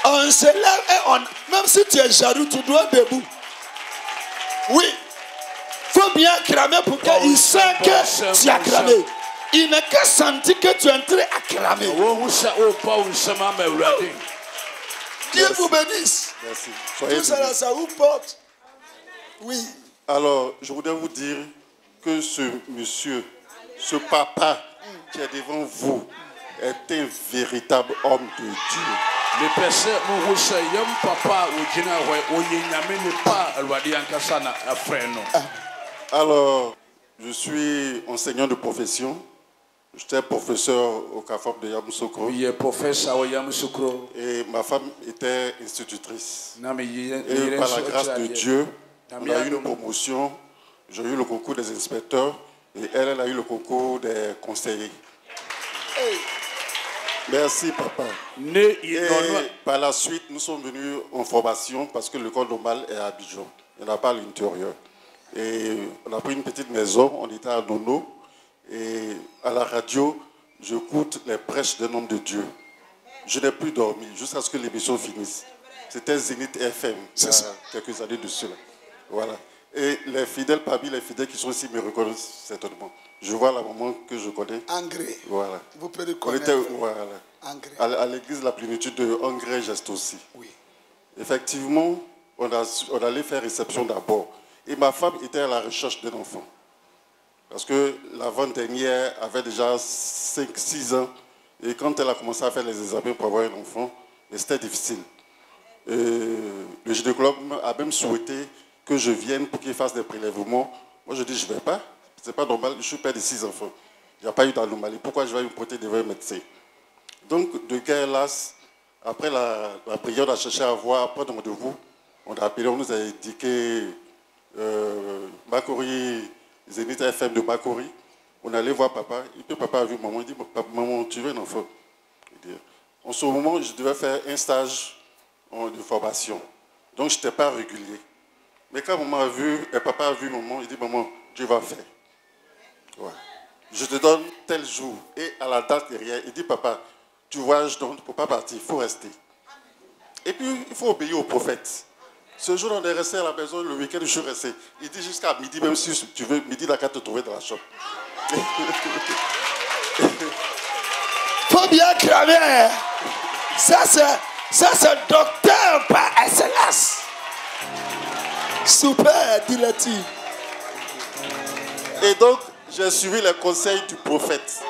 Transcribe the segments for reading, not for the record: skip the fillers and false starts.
On se lève et on... Même si tu es jaloux, tu dois debout. Oui. Il faut bien cramer pour qu'il sente que tu as cramé. Il n'est que senti que tu es entré à cramer. Dieu vous bénisse. Merci. Tout ça, ça vous porte. Oui. Alors, je voudrais vous dire que ce monsieur, ce papa qui est devant vous, est un véritable homme de Dieu. Alors, je suis enseignant de profession. J'étais professeur au CAFOP de Yamoussoukro. Et ma femme était institutrice. Et par la grâce de Dieu, on a eu une promotion. J'ai eu le concours des inspecteurs et elle a eu le concours des conseillers. Merci, papa. Et par la suite, nous sommes venus en formation parce que l'école normale est à Abidjan. Il n'y en a pas à l'intérieur. Et on a pris une petite maison, on était à Nono. Et à la radio, j'écoute les prêches d'un homme de Dieu. Je n'ai plus dormi jusqu'à ce que l'émission finisse. C'était Zénith FM, il y a quelques années de cela. Voilà. Et les fidèles, parmi les fidèles qui sont ici, me reconnaissent certainement. Je vois la maman que je connais. Angré. Voilà. Vous pouvez connaître. Voilà. Angré. À l'église, la plénitude de Angré geste aussi. Oui. Effectivement, on allait faire réception d'abord. Et ma femme était à la recherche d'un enfant. Parce que l'avant-dernière avait déjà 5-6 ans. Et quand elle a commencé à faire les examens pour avoir un enfant, c'était difficile. Et le gynécologue a même souhaité que je vienne pour qu'il fasse des prélèvements. Moi, je dis, je ne vais pas. Ce n'est pas normal. Je suis père de 6 enfants. Il n'y a pas eu d'anomalie. Pourquoi je vais me porter devant un médecin? Donc, de guerre lasse, après la prière, on a cherché à voir, prendre rendez-vous. On a appelé, on nous a indiqué Makori, Zénith FM de Makori. On allait voir papa. Et puis papa a vu maman. Il dit, maman, tu veux un enfant? En ce moment, je devais faire un stage de formation. Donc, je n'étais pas régulier. Mais quand maman a vu, et papa a vu maman, il dit, maman, Dieu va faire. Ouais. Je te donne tel jour. Et à la date derrière, il dit, papa, tu voyages donc, il ne faut pas partir, il faut rester. Et puis, il faut obéir au prophète. Ce jour, on est resté à la maison, le week-end, je suis resté. Il dit jusqu'à midi, même si tu veux, midi, il n'a qu'à te trouver dans la chambre. Faut bien cramer. Ça, c'est docteur par excellence. Super, dit-il. Et donc, j'ai suivi les conseils du prophète.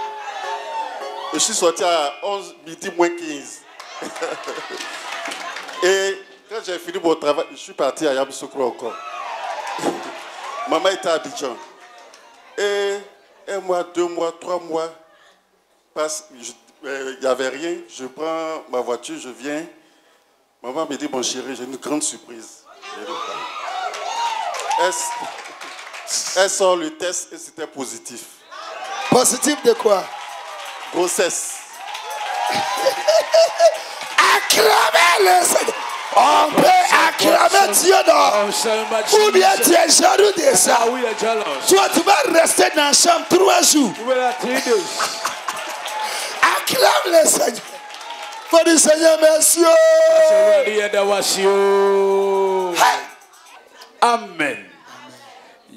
Je suis sorti à 11 midi moins 15. Et quand j'ai fini mon travail, je suis parti à Yamoussoukro encore. Maman était à Abidjan. Et 1 mois, 2 mois, 3 mois passent. Il n'y avait rien. Je prends ma voiture, je viens. Maman me dit, mon chéri, j'ai une grande surprise. Elle sort le test et c'était positif. Positif de quoi? Grossesse. Acclamez le Seigneur. On peut acclamer Dieu, non? Ou bien tu es jaloux de ça. Toi, tu vas rester dans la chambre 3 jours. Acclame le Seigneur. Faut dire Seigneur, merci. Amen.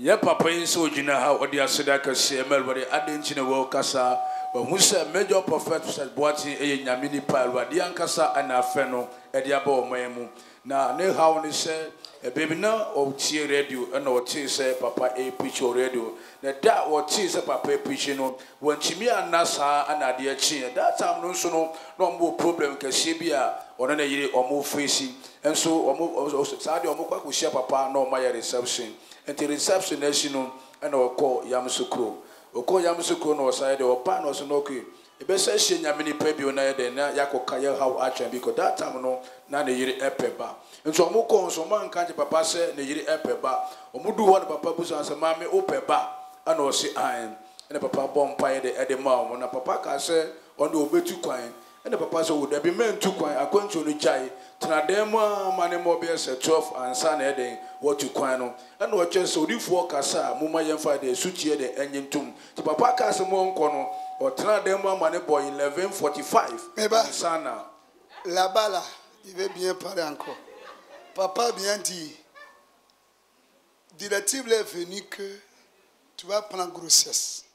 Ya papa yin so gina ha odi aseda ka se melwade adenchine wo kasa ba hu se major prophet said boati e nyame ni pa alwade ankasa ana afe no e dia ba o mamu na ne ha ni se e bebi na o tie radio na o tie se papa e preach o radio na da o tie se papa e preach no wanchimi anasa ana de chi that time no so no mo problem ka se bia ona na yire o mo face enso o mo sa de o mo kwa ko share papa na o ma ya reception enti reception na shi no na o call Yamoussoukro o call Yamoussoukro no side o pa no so no ke e be se she nyame ni pa bi o na ye de na yakoka ye how acha because that time no na yire epeba enso o mo call so man kan papa se na yire epeba o mo du ho na papa bu so ma me opeba ana o se an na papa bom pa ye de ma o na papa ka se on do obetu kwan na papa so wo da bi men tu kwan akwantu no jai tena dem mane mo be se 12 ansa na eden wo tu kwan no na o che so odifuo kasa muma ye fa de sutie de enyintum ti papa ka se mo nko no o tena dem mane boy 11:45 ansa na là-bas là Il veut bien parler encore. Papa bien dit, directive est venue que tu vas prendre grossesse.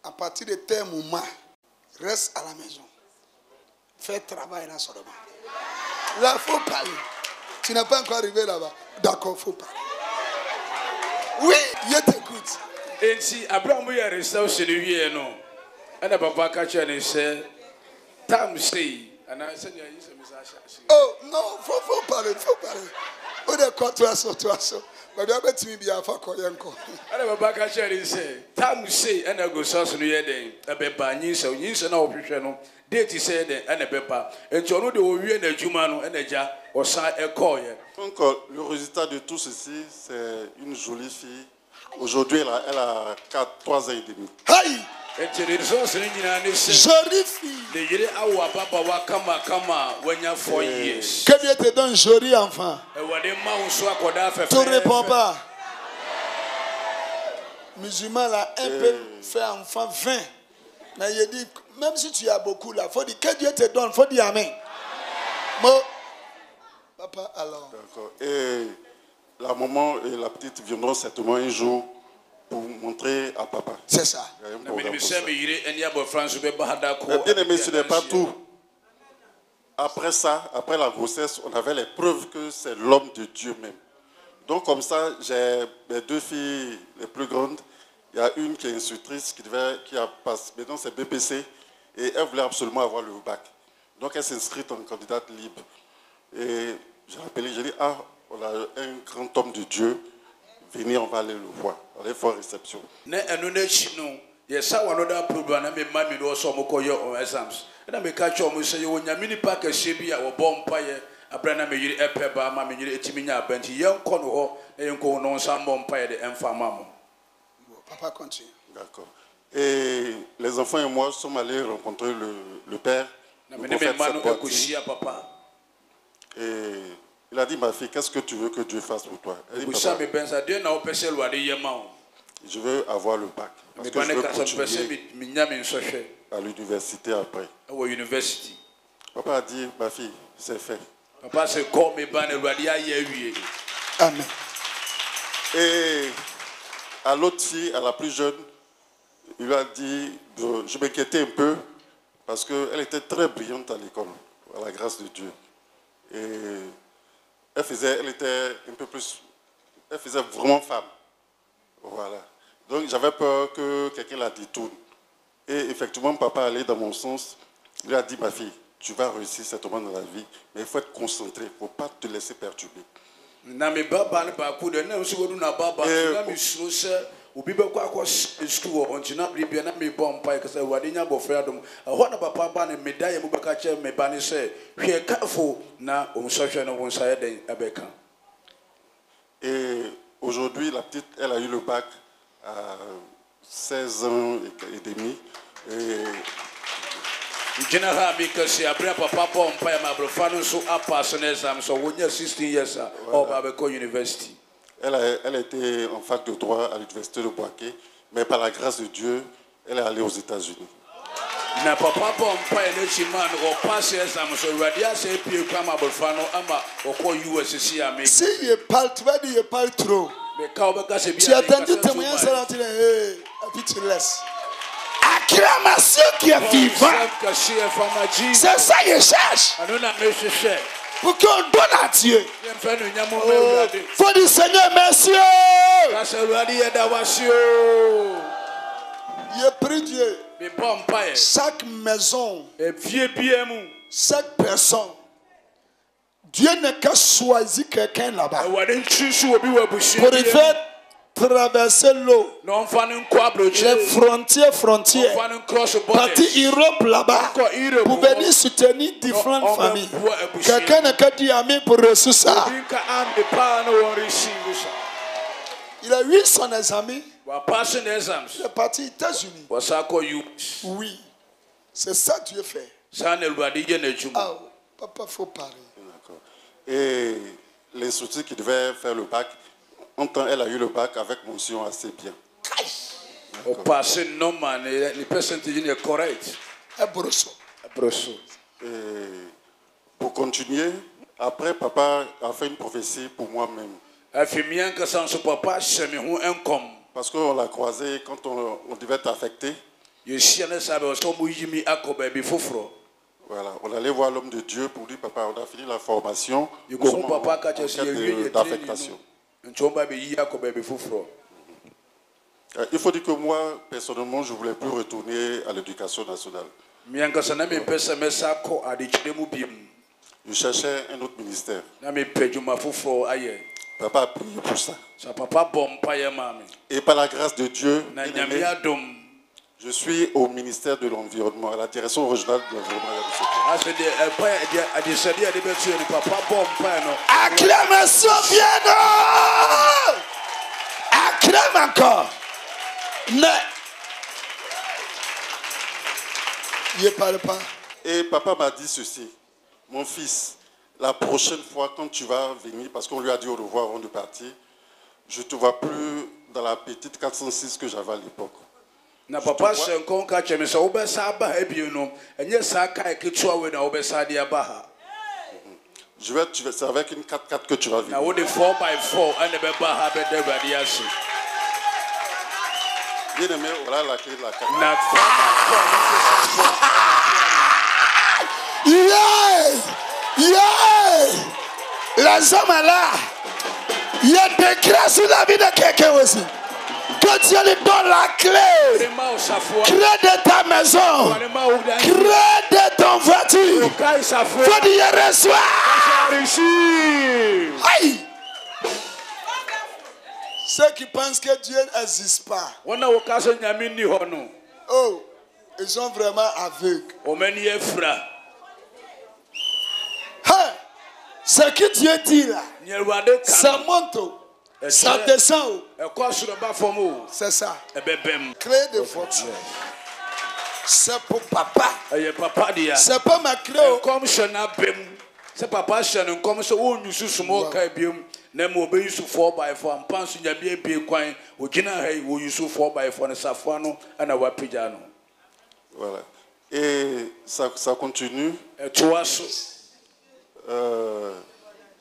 À partir de tel moment, reste à la maison. Fais travail là seulement. Là, il faut parler. Tu n'es pas encore arrivé là-bas. D'accord, il faut parler. Oui, je t'écoute. Et si Abraham y a resté au Sénégal, non. And a papa catch and say, Tam say, and I said, Oh, non, faut parler, faut parler. On est quoi, toi, ça. Mais bien, tu me dis, à faire quoi, encore. And a papa catch and say, Tam say, and I go sauce in the day, a beba, so you say no option. Date said, and a beba, and you know the way and a Jumano and a jar or sign a coin. Donc, le résultat de tout ceci, c'est une jolie fille. Aujourd'hui, elle a 3 ans et demi. Aïe! Jolie fille. Que Dieu te donne joli enfant. Tu ne réponds pas. Musulman là, un peu fait enfant 20. Mais il dit, même si tu as beaucoup là, il faut dire que Dieu te donne, il faut dire Amen. Bon. Papa, alors. D'accord. Et la maman et la petite viendront certainement un jour pour montrer à papa. C'est ça. Bien aimé, ce n'est pas tout. Après ça, après la grossesse, on avait les preuves que c'est l'homme de Dieu même. Donc comme ça, j'ai mes 2 filles les plus grandes. Il y a une qui est instructrice, qui a passé, maintenant c'est BPC, et elle voulait absolument avoir le bac. Donc elle s'inscrit en candidate libre. Et j'ai appelé, j'ai dit, on a un grand homme de Dieu, venez, on va aller le voir. On va faire réception. Papa continue. D'accord. Et les enfants et moi sommes allés rencontrer le père. Le prophète. Et il a dit, ma fille, qu'est-ce que tu veux que Dieu fasse pour toi? Elle dit, papa, je veux avoir le bac. Parce que je veux continuer à l'université après. Papa a dit, ma fille, c'est fait. Amen. Et à l'autre fille, à la plus jeune, il lui a dit, je m'inquiétais un peu parce qu'elle était très brillante à l'école, à la grâce de Dieu. Et elle était un peu plus, elle faisait vraiment femme. Voilà. Donc j'avais peur que quelqu'un la détourne. Et effectivement, papa allait dans mon sens. Il a dit, ma fille, tu vas réussir certainement dans la vie, mais il faut être concentré, il ne faut pas te laisser perturber. Et aujourd'hui, la petite, elle a eu le bac à 16 ans et demi. Et elle était en fac de droit à l'université de Boaké, mais par la grâce de Dieu, elle est allée aux États-Unis. Si il parle, tu vas dire il parle trop. Tu as entendu témoigner ça, tu dis, et puis tu laisses. Acclamation qui est vivant. C'est ça qu'il cherche. Pour qu'on donne à Dieu. Faut dire Seigneur, merci. Je prie Dieu. Chaque maison, chaque personne, Dieu n'a qu'à choisir quelqu'un là-bas pour lui faire traverser l'eau, les frontières, partir Europe là-bas pour venir soutenir différentes familles. Quelqu'un n'a qu'à dire Amen pour recevoir ça. Il a eu son examen. Il est parti aux États-Unis. Oui. C'est ça que Dieu fait. Ah, papa, il faut parler. D'accord. Et l'instructrice qui devait faire le bac, en temps, elle a eu le bac avec mention assez bien. Et pour continuer, Après, papa a fait une prophétie pour moi-même. Parce qu'on l'a croisé quand on devait être affecté. Voilà, on allait voir l'homme de Dieu pour dire, papa, on a fini la formation. Nous sommes en cas d'affectation. Il faut dire que moi, personnellement, je ne voulais plus retourner à l'éducation nationale. Je cherchais un autre ministère. Papa a prié pour ça. Et par la grâce de Dieu, je suis au ministère de l'Environnement, à la direction régionale de l'environnement. Acclamation bien. Acclame encore. Mais il ne parle pas. Et papa m'a dit ceci. Mon fils, la prochaine fois quand tu vas venir, parce qu'on lui a dit au revoir avant de partir, je ne te vois plus dans la petite 406 que j'avais à l'époque. C'est avec une 4x4 que tu vas venir. Bien aimé, voilà la clé de la 4x4. Les hommes là, il y a des grâces sur la vie de quelqu'un aussi. Que Dieu lui donne la clé. Crée de ta maison. Crée de ton voiture. Faut dire reçois. Aïe. Ceux qui pensent que Dieu n'existe pas. Oh, ils sont vraiment aveugles. Ce que Dieu dit là, ça monte, ça descend. C'est ça. Clé de voiture. C'est pour papa. C'est pas ma clé. C'est papa Shannon comme ça où nous sommes Nemo be use 4x4 pansu nya bia bia kwan ogina hai wo use 4x4 na safo no na wa pija no. Voilà. Et ça continue.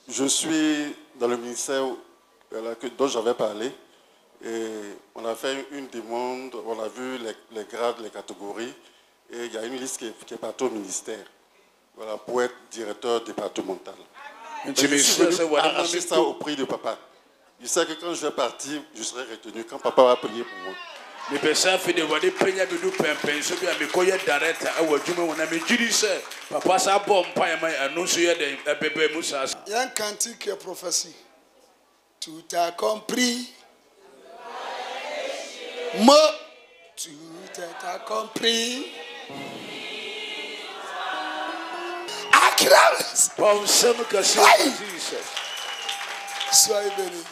Je suis dans le ministère dont j'avais parlé et on a fait une demande, on a vu les grades, les catégories et il y a une liste qui est partie au ministère, voilà, pour être directeur départemental. Je suis venu arracher ça au prix de papa. Je sais que quand je vais partir, je serai retenu quand papa va prier pour moi. Me pesa fi de wade penya bedu pempen so bia me koye director awadwuma wona me giri se papa sa bom pan man anu so ye de bebe musa yan cantique prophétie tout a compris mo tout a compris acclame bon sem que c'est Jesus soyez bénis.